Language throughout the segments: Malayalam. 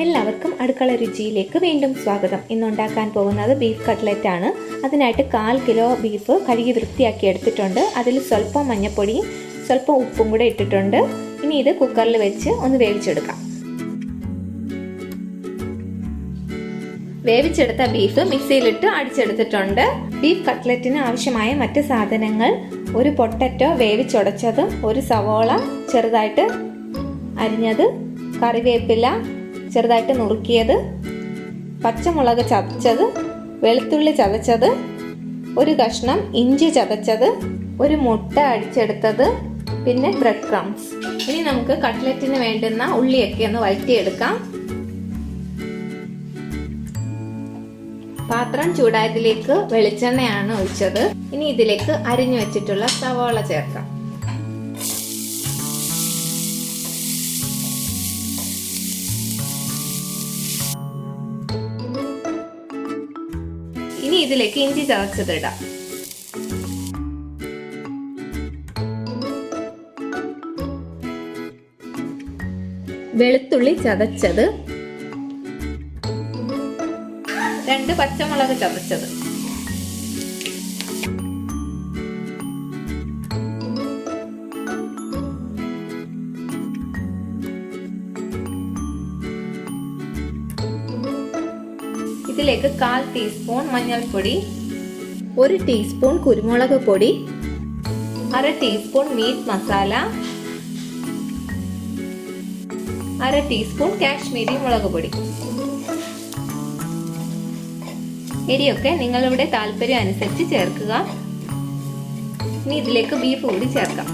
എല്ലാവർക്കും അടുക്കള രുചിയിലേക്ക് വീണ്ടും സ്വാഗതം. ഇന്നുണ്ടാക്കാൻ പോകുന്നത് ബീഫ് കട്ട്ലറ്റ് ആണ്. അതിനായിട്ട് 1/4 കിലോ ബീഫ് കഴുകി വൃത്തിയാക്കി എടുത്തിട്ടുണ്ട്. അതിൽ സ്വല്പം മഞ്ഞൾപ്പൊടിയും സ്വല്പം ഉപ്പും കൂടെ ഇട്ടിട്ടുണ്ട്. ഇനി ഇത് കുക്കറിൽ വെച്ച് ഒന്ന് വേവിച്ചെടുക്കാം. വേവിച്ചെടുത്ത ബീഫ് മിക്സിയിലിട്ട് അടിച്ചെടുത്തിട്ടുണ്ട്. ബീഫ് കട്ട്ലറ്റിന് ആവശ്യമായ മറ്റ് സാധനങ്ങൾ: ഒരു പൊട്ടറ്റോ വേവിച്ചുടച്ചത്, ഒരു സവോള ചെറുതായിട്ട് അരിഞ്ഞത്, കറിവേപ്പില ചെറുതായിട്ട് നുറുക്കിയത്, പച്ചമുളക് ചതച്ചത്, വെളുത്തുള്ളി ചതച്ചത്, ഒരു കഷ്ണം ഇഞ്ചി ചതച്ചത്, ഒരു മുട്ട അടിച്ചെടുത്തത്, പിന്നെ ബ്രെഡ് ക്രംസ്. ഇനി നമുക്ക് കട്ട്ലറ്റിന് വേണ്ടുന്ന ഉള്ളിയൊക്കെ ഒന്ന് വഴറ്റിയെടുക്കാം. പാത്രം ചൂടായതിലേക്ക് വെളിച്ചെണ്ണയാണ് ഒഴിച്ചത്. ഇനി ഇതിലേക്ക് അരിഞ്ഞു വെച്ചിട്ടുള്ള സവോള ചേർക്കാം. ഇനി ഇതിലേക്ക് ഇഞ്ചി ചതച്ചത് ഇടാം. വെളുത്തുള്ളി ചതച്ചത്, 2 പച്ചമുളക് ചതച്ചത്, ഇതിലേക്ക് 1/4 ടീസ്പൂൺ മഞ്ഞൾപ്പൊടി, 1 ടീസ്പൂൺ കുരുമുളക് പൊടി, 1/2 teaspoon meet masala, 1/2 teaspoon Kashmiri മുളക് പൊടി. എരിയൊക്കെ നിങ്ങളുടെ താല്പര്യം അനുസരിച്ച് ചേർക്കുക. ഇനി ഇതിലേക്ക് ബീഫ് കൂടി ചേർക്കാം.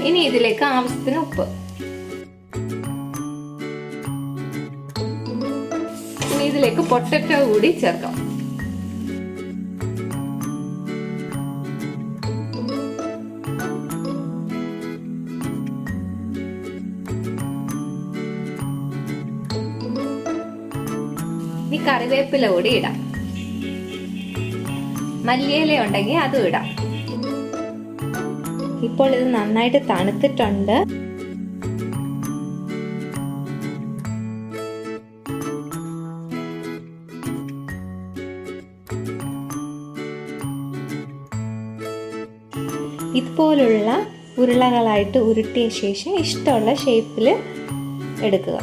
ഇനി ഇതിലേക്ക് ആവശ്യത്തിന് ഉപ്പ്. ഇനി ഇതിലേക്ക് പൊട്ടറ്റോ കൂടി ചേർക്കാം. ഇനി കറിവേപ്പില കൂടി ഇടാം. മല്ലിയില ഉണ്ടെങ്കിൽ അതും ഇടാം. ഇപ്പോൾ ഇത് നന്നായിട്ട് തണുത്തിട്ടുണ്ട്. ഇതുപോലുള്ള ഉരുളകളായിട്ട് ഉരുട്ടിയ ശേഷം ഇഷ്ടമുള്ള ഷേപ്പിൽ എടുക്കുക.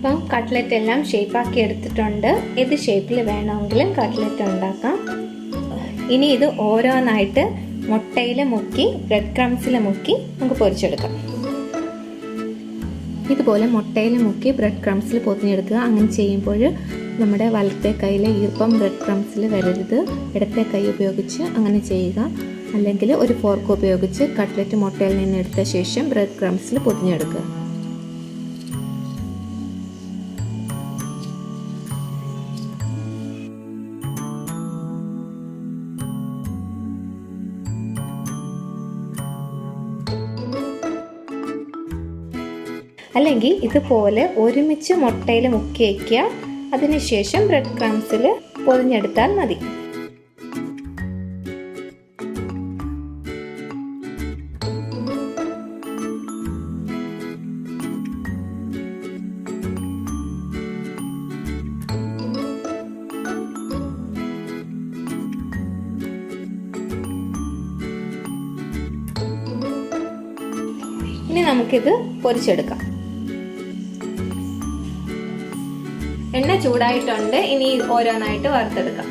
അപ്പം കട്ട്ലറ്റ് എല്ലാം ഷേപ്പാക്കി എടുത്തിട്ടുണ്ട്. ഏത് ഷേപ്പിൽ വേണമെങ്കിലും കട്ട്ലറ്റ് ഉണ്ടാക്കാം. ഇനി ഇത് ഓരോന്നായിട്ട് മുട്ടയിൽ മുക്കി ബ്രെഡ് ക്രംസിൽ മുക്കി നമുക്ക് പൊരിച്ചെടുക്കാം. ഇതുപോലെ മുട്ടയിൽ മുക്കി ബ്രെഡ് ക്രംസിൽ പൊതിഞ്ഞെടുക്കുക. അങ്ങനെ ചെയ്യുമ്പോൾ നമ്മുടെ വലത്തെ കൈയിലെ ഈർപ്പം ബ്രെഡ് ക്രംസിൽ വരരുത്. ഇടത്തെ കൈ ഉപയോഗിച്ച് അങ്ങനെ ചെയ്യുക. അല്ലെങ്കിൽ ഒരു ഫോർക്ക് ഉപയോഗിച്ച് കട്ട്ലറ്റ് മുട്ടയിൽ നിന്ന് എടുത്ത ശേഷം ബ്രെഡ് ക്രംസിൽ പൊതിഞ്ഞെടുക്കുക. അല്ലെങ്കിൽ ഇതുപോലെ ഒരുമിച്ച് മുട്ടയിൽ മുക്കി വയ്ക്കുക. അതിനുശേഷം ബ്രെഡ് ക്രംസിൽ പൊതിഞ്ഞെടുത്താൽ മതി. ഇനി നമുക്കിത് പൊരിച്ചെടുക്കാം. എണ്ണ ചൂടായിട്ടുണ്ട്. ഇനി ഓരോന്നായിട്ട് വറുത്തെടുക്കാം.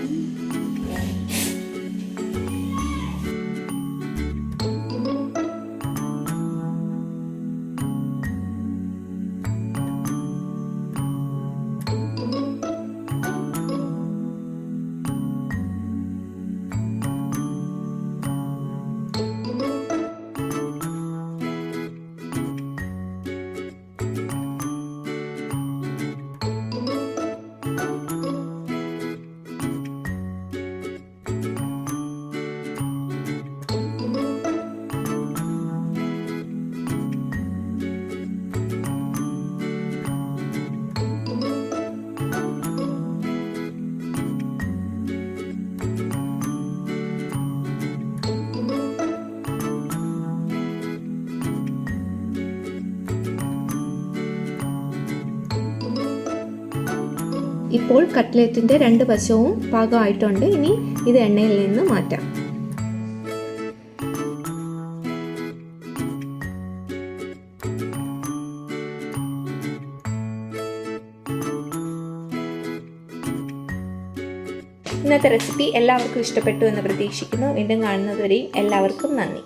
ഇപ്പോൾ കട്ട്ലറ്റിൻ്റെ 2 വശവും പാകമായിട്ടുണ്ട്. ഇനി ഇത് എണ്ണയിൽ നിന്ന് മാറ്റാം. ഇന്നത്തെ റെസിപ്പി എല്ലാവർക്കും ഇഷ്ടപ്പെട്ടു എന്ന് പ്രതീക്ഷിക്കുന്നു. വീണ്ടും കാണുന്നതുവരെയും എല്ലാവർക്കും നന്ദി.